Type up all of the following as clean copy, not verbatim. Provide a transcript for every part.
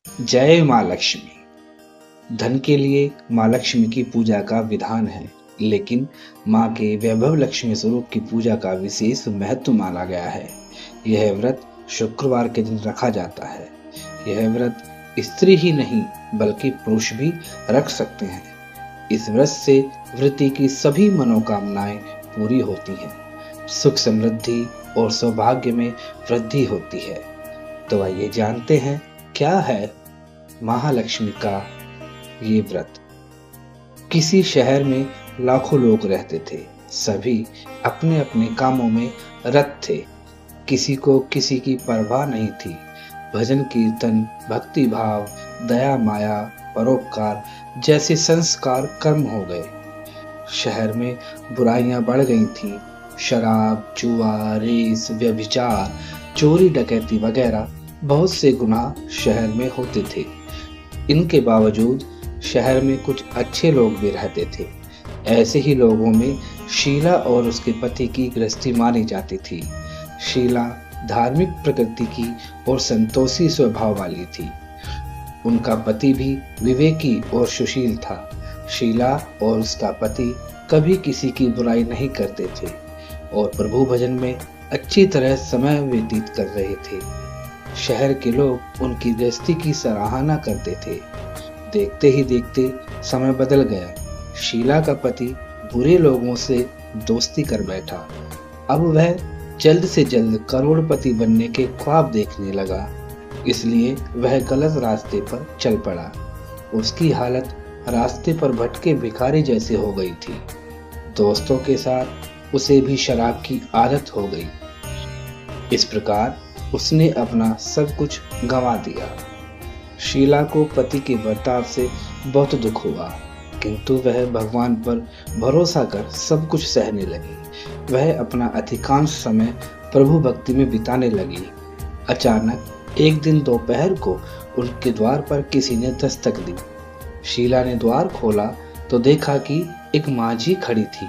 जय माँ लक्ष्मी। धन के लिए माँ लक्ष्मी की पूजा का विधान है, लेकिन माँ के वैभव लक्ष्मी स्वरूप की पूजा का विशेष महत्व माना गया है। यह व्रत शुक्रवार के दिन रखा जाता है। यह व्रत स्त्री ही नहीं बल्कि पुरुष भी रख सकते हैं। इस व्रत से वृत्ति की सभी मनोकामनाएं पूरी होती हैं, सुख समृद्धि और सौभाग्य में वृद्धि होती है। तो आइए जानते हैं क्या है महालक्ष्मी का ये व्रत। किसी शहर में लाखों लोग रहते थे। सभी अपने अपने कामों में रत थे। किसी को किसी की परवाह नहीं थी। भजन कीर्तन, भक्ति भाव, दया माया, परोपकार जैसे संस्कार कर्म हो गए। शहर में बुराइयां बढ़ गई थीं। शराब, जुआ, रेस, व्यभिचार, चोरी डकैती वगैरह बहुत से गुनाह शहर में होते थे। इनके बावजूद शहर में कुछ अच्छे लोग भी रहते थे। ऐसे ही लोगों में शीला और उसके पति की गृहस्थी मानी जाती थी। शीला धार्मिक प्रकृति की और संतोषी स्वभाव वाली थी। उनका पति भी विवेकी और सुशील था। शीला और उसका पति कभी किसी की बुराई नहीं करते थे और प्रभु भजन में अच्छी तरह समय व्यतीत कर रहे थे। शहर के लोग उनकी गृहस्थी की सराहना करते थे। देखते ही देखते समय बदल गया। शीला का पति बुरे लोगों से दोस्ती कर बैठा। अब वह जल्द से जल्द करोड़पति बनने के ख्वाब देखने लगा, इसलिए वह गलत रास्ते पर चल पड़ा। उसकी हालत रास्ते पर भटके भिखारी जैसे हो गई थी। दोस्तों के साथ उसे भी शराब की आदत हो गई। इस प्रकार उसने अपना सब कुछ गंवा दिया। शीला को पति के बर्ताव से बहुत दुख हुआ, किंतु वह भगवान पर भरोसा कर सब कुछ सहने लगी। वह अपना अधिकांश समय प्रभु भक्ति में बिताने लगी। अचानक एक दिन दोपहर को उनके द्वार पर किसी ने दस्तक दी। शीला ने द्वार खोला तो देखा कि एक माझी खड़ी थी।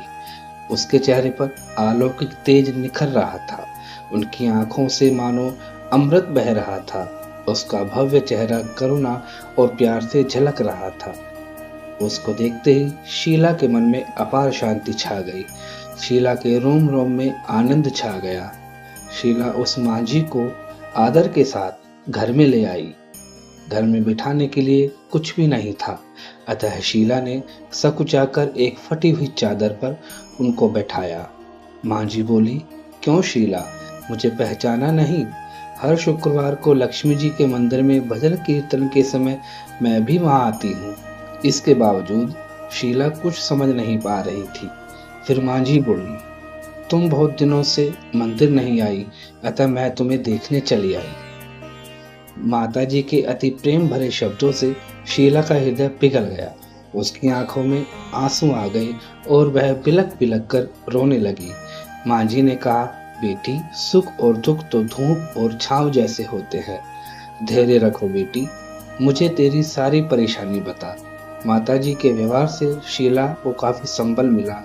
उसके चेहरे पर अलौकिक तेज निखर रहा था। उनकी आंखों से मानो अमृत बह रहा था। उसका भव्य चेहरा करुणा और प्यार से झलक रहा था। उसको देखते ही शीला के मन में अपार शांति छा गई। शीला के रोम रोम में आनंद छा गया। शीला उस माझी को आदर के साथ घर में ले आई। घर में बिठाने के लिए कुछ भी नहीं था, अतः शीला ने सकुचाकर एक फटी हुई चादर पर उनको बैठाया। माझी बोली, क्यों शीला, मुझे पहचाना नहीं? हर शुक्रवार को लक्ष्मी जी के मंदिर में भजन कीर्तन के समय मैं भी वहां आती हूँ। इसके बावजूद शीला कुछ समझ नहीं पा रही थी। फिर माझी बोली, तुम बहुत दिनों से मंदिर नहीं आई, अतः मैं तुम्हें देखने चली आई। माताजी के अति प्रेम भरे शब्दों से शीला का हृदय पिघल गया। उसकी आंखों में आंसू आ गए और वह बिलक बिलक कर रोने लगी। माझी ने कहा, बेटी, सुख और दुख तो धूप और छांव जैसे होते हैं। धैर्य रखो बेटी, मुझे तेरी सारी परेशानी बता। माताजी के व्यवहार से शीला को काफी संबल मिला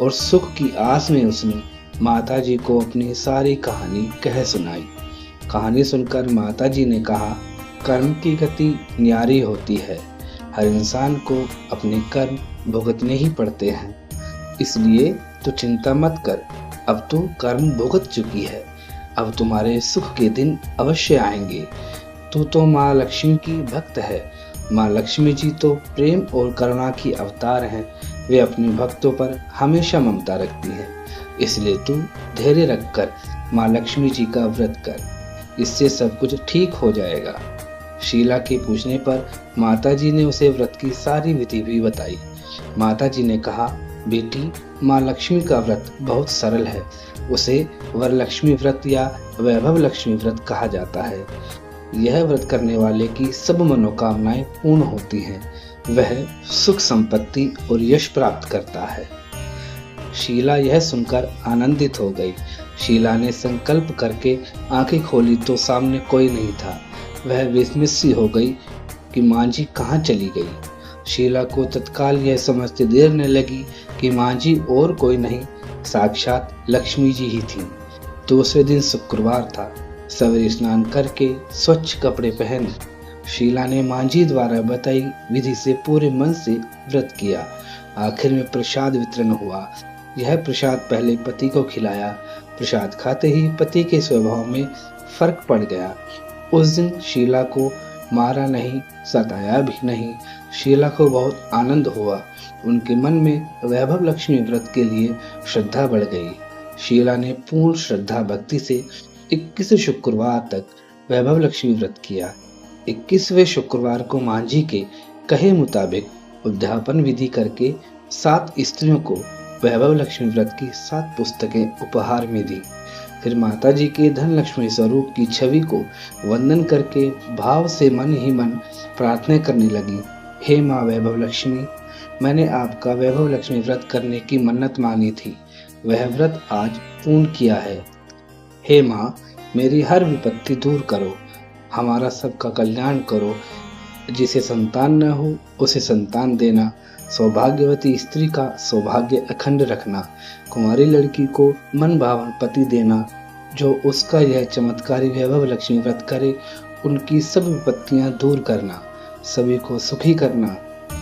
और सुख की आस में उसने माताजी को अपनी सारी कहानी कह सुनाई। कहानी सुनकर माताजी ने कहा, कर्म की गति न्यारी होती है। हर इंसान को अपने कर्म भुगतने ही पड़ते हैं, इसलिए तू चिंता मत कर। अब तू कर्म भुगत चुकी है, अब तुम्हारे सुख के दिन अवश्य आएंगे। तू तो माँ लक्ष्मी की भक्त है। माँ लक्ष्मी जी तो प्रेम और करुणा की अवतार हैं। वे अपने भक्तों पर हमेशा ममता रखती है, इसलिए तू धैर्य रखकर माँ लक्ष्मी जी का व्रत कर, इससे सब कुछ ठीक हो जाएगा। शीला के पूछने पर माताजी ने उसे व्रत की सारी विधि भी बताई। माताजी ने कहा, बेटी, माँ लक्ष्मी का व्रत बहुत सरल है। उसे वरलक्ष्मी व्रत या वैभव लक्ष्मी व्रत कहा जाता है। यह व्रत करने वाले की सब मनोकामनाएं पूर्ण होती हैं। वह सुख संपत्ति और यश प्राप्त करता है। शीला यह सुनकर आनंदित हो गई। शीला ने संकल्प करके आंखें खोली तो सामने कोई नहीं था। वह विस्मित सी हो गई कि माझी कहाँ चली गई। शीला को तत्काल यह समझते देर न लगी कि माझी और कोई नहीं, साक्षात लक्ष्मी जी ही थी। दूसरे दिन शुक्रवार था। सवेरे स्नान करके स्वच्छ कपड़े पहन शीला ने मांझी द्वारा बताई विधि से पूरे मन से व्रत किया। आखिर में प्रसाद वितरण हुआ। यह प्रसाद पहले पति को खिलाया। प्रसाद खाते ही पति के स्वभाव में फर्क पड़ गया। उस दिन शीला को मारा नहीं, सताया भी नहीं। शीला को बहुत आनंद हुआ। उनके मन में वैभव लक्ष्मी व्रत के लिए श्रद्धा बढ़ गई। शीला ने पूर्ण श्रद्धा भक्ति से 21 शुक्रवार तक वैभव लक्ष्मी व्रत किया। 21वें शुक्रवार को मांझी के कहे मुताबिक उद्यापन विधि करके 7 स्त्रियों को वैभव लक्ष्मी व्रत की 7 पुस्तकें उपहार में दी। फिर माता जी के धन लक्ष्मी स्वरूप की छवि को वंदन करके भाव से मन ही मन प्रार्थना करने लगी। हे माँ वैभव लक्ष्मी, मैंने आपका वैभव लक्ष्मी व्रत करने की मन्नत मांगी थी, वह व्रत आज पूर्ण किया है। हे माँ, मेरी हर विपत्ति दूर करो, हमारा सबका कल्याण करो। जिसे संतान न हो उसे संतान देना, सौभाग्यवती स्त्री का सौभाग्य अखंड रखना, कुमारी लड़की को मन भावन पति देना। जो उसका यह चमत्कारी वैभव लक्ष्मी व्रत करे, उनकी सब विपत्तियां दूर करना, सभी को सुखी करना।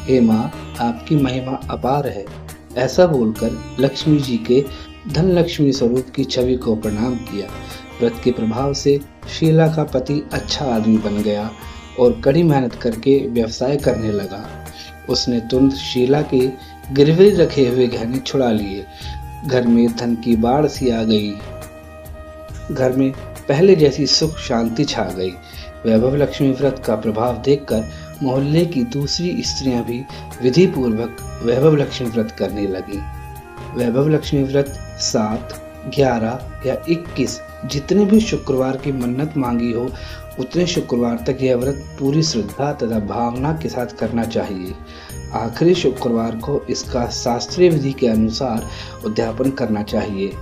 हे माँ, आपकी महिमा अपार है। ऐसा बोलकर लक्ष्मी जी के धन लक्ष्मी स्वरूप की छवि को प्रणाम किया। व्रत के प्रभाव से शीला का पति अच्छा आदमी बन गया और कड़ी मेहनत करके व्यवसाय करने लगा। उसने तुरंत शीला के गिरवी रखे हुए गहने छुड़ा लिए। घर में धन की बाढ़ सी आ गई। घर में पहले जैसी सुख शांति छा गई। वैभव लक्ष्मी व्रत का प्रभाव देखकर मोहल्ले की दूसरी स्त्रियां भी विधि पूर्वक वैभव लक्ष्मी व्रत करने लगी। वैभव लक्ष्मी व्रत 7, 11 या 21 जितने भी शुक्रवार की मन्नत मांगी हो, उतने शुक्रवार तक यह व्रत पूरी श्रद्धा तथा भावना के साथ करना चाहिए। आखिरी शुक्रवार को इसका शास्त्रीय विधि के अनुसार उद्यापन करना चाहिए।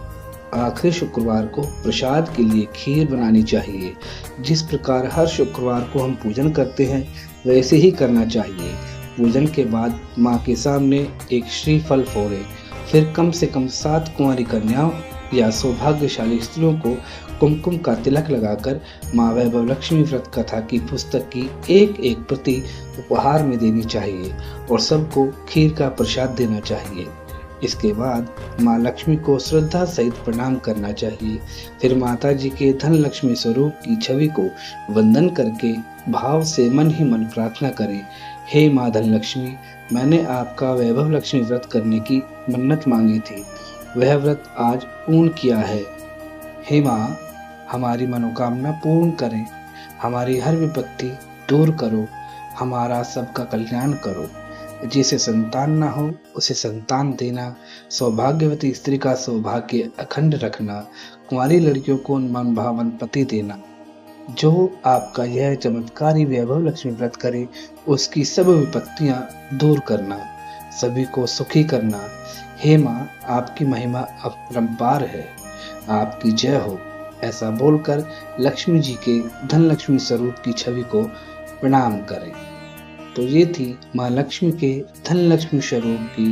आखिरी शुक्रवार को प्रसाद के लिए खीर बनानी चाहिए। जिस प्रकार हर शुक्रवार को हम पूजन करते हैं, वैसे ही करना चाहिए। पूजन के बाद माँ के सामने एक श्रीफल फोड़े। फिर कम से कम 7 कुंवारी कन्याओं या सौभाग्यशाली स्त्रियों को कुमकुम का तिलक लगाकर माँ वैभव लक्ष्मी व्रत कथा की पुस्तक की एक एक प्रति उपहार में देनी चाहिए और सबको खीर का प्रसाद देना चाहिए। इसके बाद माँ लक्ष्मी को श्रद्धा सहित प्रणाम करना चाहिए। फिर माता जी के धन लक्ष्मी स्वरूप की छवि को वंदन करके भाव से मन ही मन प्रार्थना करें। हे माँ धन लक्ष्मी, मैंने आपका वैभव लक्ष्मी व्रत करने की मन्नत मांगी थी, वह व्रत आज पूर्ण किया है। हे माँ, हमारी मनोकामना पूर्ण करें, हमारी हर विपत्ति दूर करो, हमारा सबका कल्याण करो। जिसे संतान ना हो उसे संतान देना, सौभाग्यवती स्त्री का सौभाग्य अखंड रखना, कुंवारी लड़कियों को मन भावन पति देना। जो आपका यह चमत्कारी वैभव लक्ष्मी व्रत करे, उसकी सब विपत्तियां दूर करना, सभी को सुखी करना। हे माँ, आपकी महिमा अपरंपार है, आपकी जय हो। ऐसा बोलकर लक्ष्मी जी के धन लक्ष्मी स्वरूप की छवि को प्रणाम करें। तो ये थी माँ लक्ष्मी के धन लक्ष्मी स्वरूप की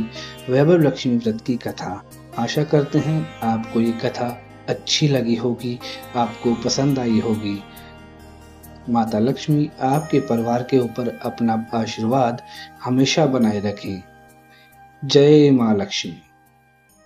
वैभव लक्ष्मी व्रत की कथा। आशा करते हैं आपको ये कथा अच्छी लगी होगी, आपको पसंद आई होगी। माता लक्ष्मी आपके परिवार के ऊपर अपना आशीर्वाद हमेशा बनाए रखें। जय माँ लक्ष्मी।